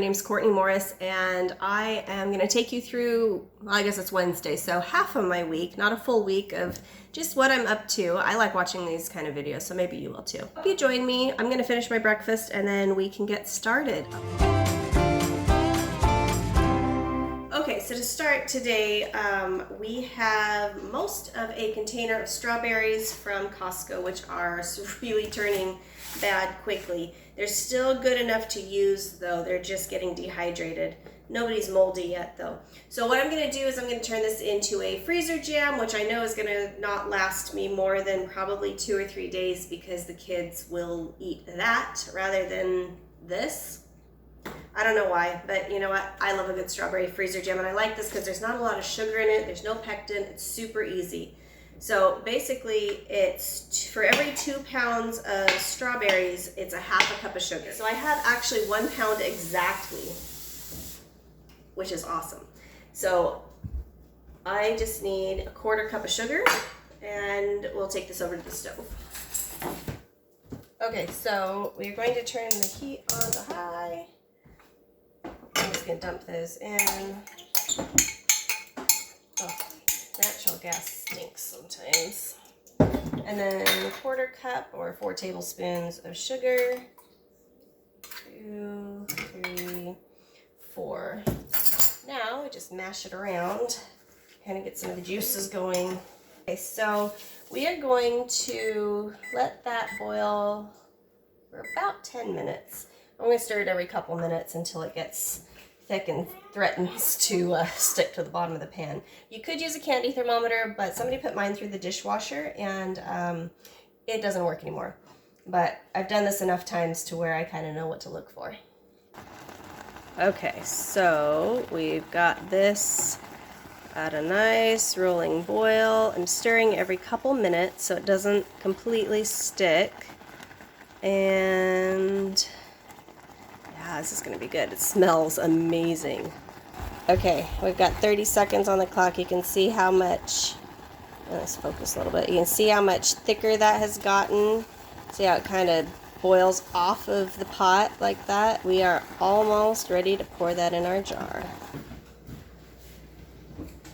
My name's Courtney Morris, and I am going to take you through, well, I guess it's Wednesday, so half of my week, not a full week, of just what I'm up to. I like watching these kind of videos, so maybe you will too. Hope you join me. I'm going to finish my breakfast and then we can get started. Okay, so to start today, we have most of a container of strawberries from Costco, which are really turning bad quickly. They're still good enough to use though, they're just getting dehydrated. Nobody's moldy yet though. So what I'm gonna do is I'm gonna turn this into a freezer jam, which I know is gonna not last me more than probably 2 or 3 days because the kids will eat that rather than this. I don't know why, but you know what? I love a good strawberry freezer jam, and I like this because there's not a lot of sugar in it. There's no pectin. It's super easy. So basically, it's for every 2 pounds of strawberries, it's a half a cup of sugar. So I have actually 1 pound exactly, which is awesome. So I just need a 1/4 cup of sugar, and we'll take this over to the stove. Okay, so we're going to turn the heat on to high. I'm just gonna dump those in. Oh, natural gas stinks sometimes. And then 1/4 cup or 4 tablespoons of sugar. 2, 3, 4. Now we just mash it around, kind of get some of the juices going. Okay, so we are going to let that boil for about 10 minutes. I'm going to stir it every couple minutes until it gets thick and threatens to stick to the bottom of the pan. You could use a candy thermometer, but somebody put mine through the dishwasher and it doesn't work anymore. But I've done this enough times to where I kind of know what to look for. Okay, so we've got this at a nice rolling boil. I'm stirring every couple minutes so it doesn't completely stick. And yeah, this is going to be good. It smells amazing. Okay, we've got 30 seconds on the clock. You can see how much, let's focus a little bit. You can see how much thicker that has gotten. See how it kind of boils off of the pot like that? We are almost ready to pour that in our jar.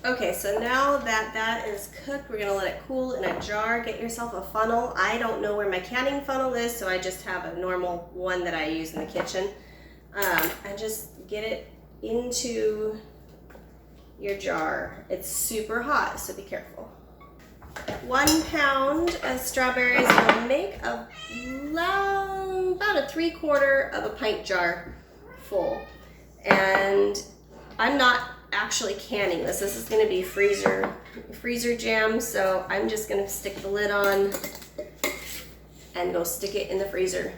Okay, so now that that is cooked, we're gonna let it cool in a jar. Get yourself a funnel. I don't know where my canning funnel is, so I just have a normal one that I use in the kitchen. And just get it into your jar. It's super hot, so be careful. 1 pound of strawberries will make about a 3/4 of a pint jar full. And I'm not actually canning this. This is going to be freezer jam, so I'm just going to stick the lid on and go stick it in the freezer.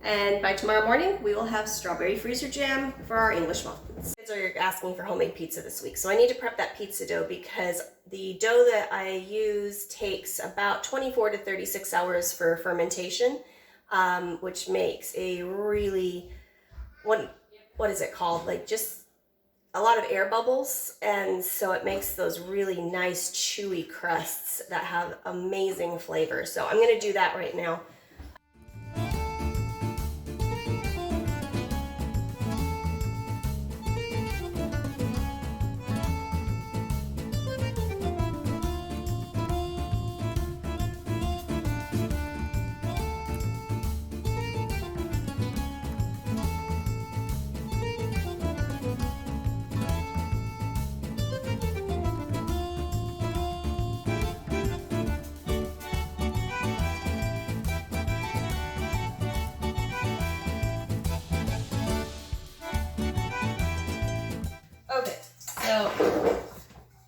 And by tomorrow morning, we will have strawberry freezer jam for our English muffins. Kids are asking for homemade pizza this week, so I need to prep that pizza dough because the dough that I use takes about 24 to 36 hours for fermentation, which makes a really, what is it called? Like just a lot of air bubbles, and so it makes those really nice chewy crusts that have amazing flavor. So I'm going to do that right now. Okay, so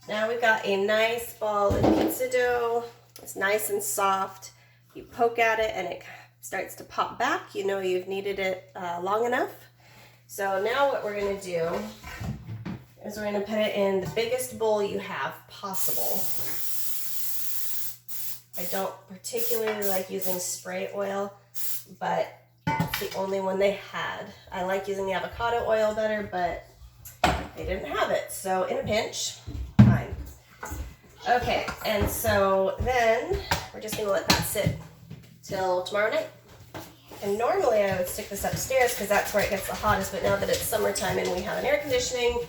now we've got a nice ball of pizza dough. It's nice and soft. You poke at it and it starts to pop back. You know you've kneaded it long enough. So now what we're going to do is we're going to put it in the biggest bowl you have possible. I don't particularly like using spray oil, but it's the only one they had. I like using the avocado oil better, but they didn't have it, so in a pinch, fine. Okay, and so then we're just gonna let that sit till tomorrow night. And normally I would stick this upstairs because that's where it gets the hottest, but now that it's summertime and we have an air conditioning,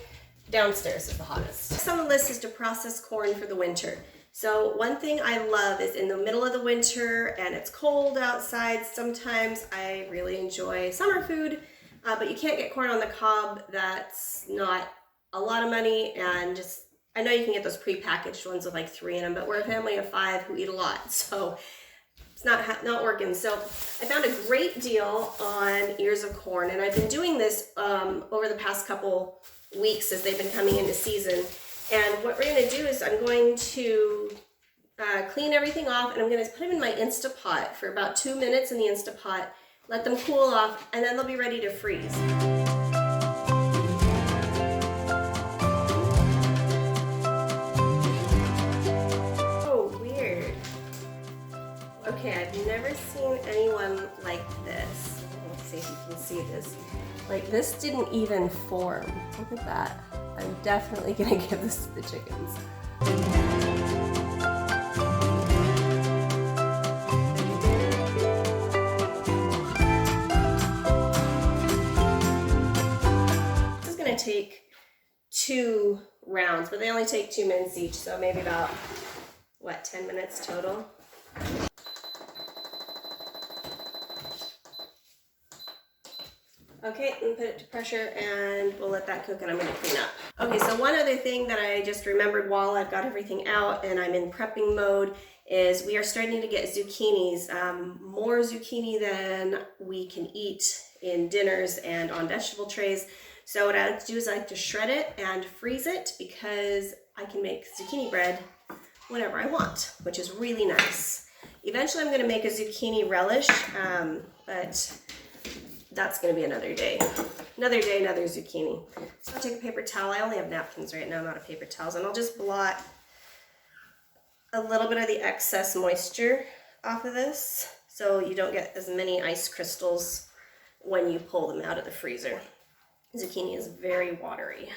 downstairs is the hottest. Next on the list is to process corn for the winter. So one thing I love is in the middle of the winter and it's cold outside, sometimes I really enjoy summer food, but you can't get corn on the cob. That's not a lot of money, and just, I know you can get those pre-packaged ones with like 3 in them, but we're a family of 5 who eat a lot, so it's not working. So I found a great deal on ears of corn, and I've been doing this over the past couple weeks as they've been coming into season. And what we're going to do is I'm going to clean everything off, and I'm going to put them in my Instapot for about 2 minutes in the Instapot, let them cool off, and then they'll be ready to freeze. Okay, I've never seen anyone like this. Let's see if you can see this. Like, this didn't even form. Look at that. I'm definitely gonna give this to the chickens. This is gonna take 2 rounds, but they only take 2 minutes each, so maybe about, what, 10 minutes total? Okay, and put it to pressure and we'll let that cook, and I'm gonna clean up. Okay, so one other thing that I just remembered while I've got everything out and I'm in prepping mode is we are starting to get zucchinis, more zucchini than we can eat in dinners and on vegetable trays. So what I like to do is I like to shred it and freeze it because I can make zucchini bread whenever I want, which is really nice. Eventually I'm gonna make a zucchini relish, but that's gonna be another day. Another day, another zucchini. So I'll take a paper towel. I only have napkins right now, not a paper towels, and I'll just blot a little bit of the excess moisture off of this so you don't get as many ice crystals when you pull them out of the freezer. Zucchini is very watery.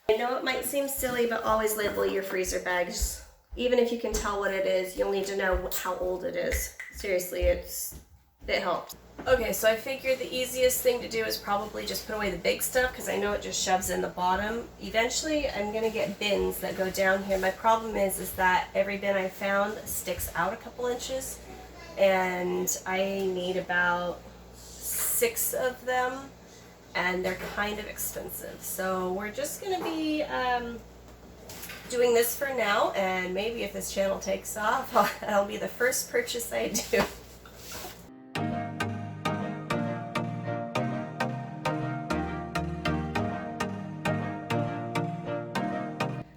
I know it might seem silly, but always label your freezer bags. Even if you can tell what it is, you'll need to know how old it is. Seriously, it helps. Okay, so I figured the easiest thing to do is probably just put away the big stuff because I know it just shoves in the bottom. Eventually, I'm gonna get bins that go down here. My problem is that every bin I found sticks out a couple inches, and I need about 6 of them, and they're kind of expensive. So we're just gonna be doing this for now, and maybe if this channel takes off, that'll be the first purchase I do.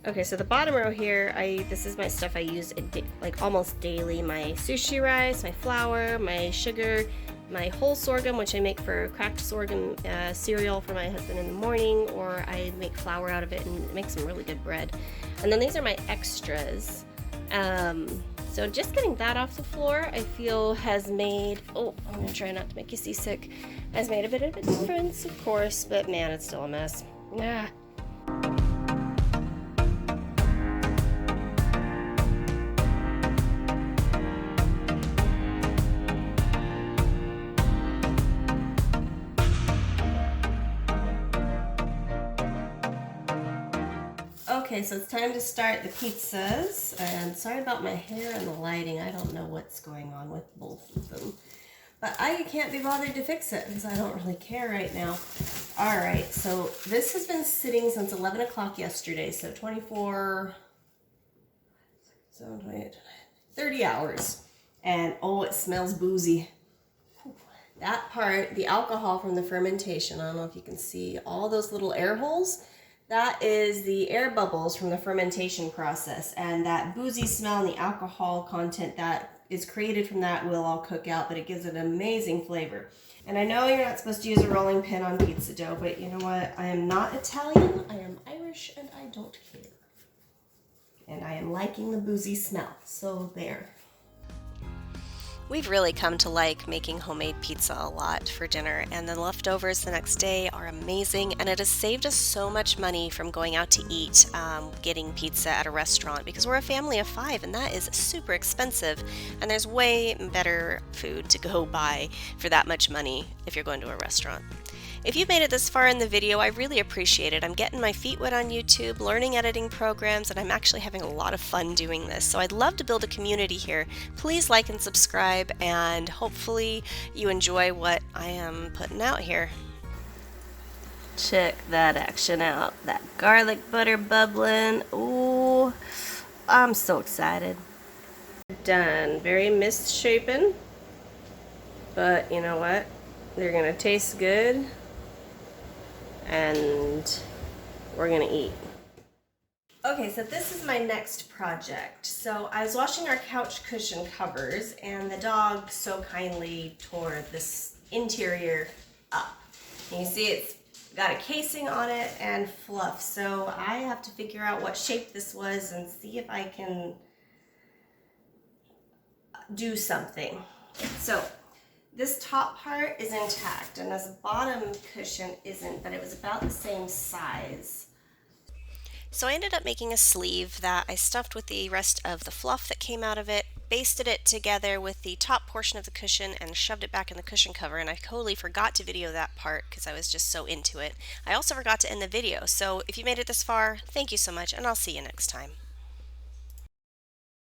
Okay, so the bottom row here, this is my stuff I use like almost daily. My sushi rice, my flour, my sugar, my whole sorghum, which I make for cracked sorghum cereal for my husband in the morning, or I make flour out of it and make some really good bread. And then these are my extras. So just getting that off the floor, I feel has made, oh, I'm gonna try not to make you seasick, has made a bit of a difference, of course, but man, it's still a mess. Yeah. Okay, so it's time to start the pizzas, and sorry about my hair and the lighting. I don't know what's going on with both of them, but I can't be bothered to fix it because I don't really care right now. All right, so this has been sitting since 11 o'clock yesterday, so 24, 7, 28, 30 hours, and oh, it smells boozy. That part, the alcohol from the fermentation, I don't know if you can see all those little air holes. That is the air bubbles from the fermentation process, and that boozy smell and the alcohol content that is created from that will all cook out, but it gives it an amazing flavor. And I know you're not supposed to use a rolling pin on pizza dough, but you know what? I am not Italian, I am Irish, and I don't care. And I am liking the boozy smell, so there. We've really come to like making homemade pizza a lot for dinner, and the leftovers the next day are amazing, and it has saved us so much money from going out to eat, getting pizza at a restaurant, because we're a family of 5 and that is super expensive, and there's way better food to go buy for that much money if you're going to a restaurant. If you've made it this far in the video, I really appreciate it. I'm getting my feet wet on YouTube, learning editing programs, and I'm actually having a lot of fun doing this. So I'd love to build a community here. Please like and subscribe, and hopefully you enjoy what I am putting out here. Check that action out. That garlic butter bubbling. Ooh, I'm so excited. Done. Very misshapen, but you know what? They're gonna taste good, and we're gonna eat. Okay, so this is my next project. So I was washing our couch cushion covers, and the dog so kindly tore this interior up. And you see it's got a casing on it and fluff, so I have to figure out what shape this was and see if I can do something. So this top part is intact, and this bottom cushion isn't, but it was about the same size. So I ended up making a sleeve that I stuffed with the rest of the fluff that came out of it, basted it together with the top portion of the cushion, and shoved it back in the cushion cover, and I totally forgot to video that part because I was just so into it. I also forgot to end the video, so if you made it this far, thank you so much, and I'll see you next time.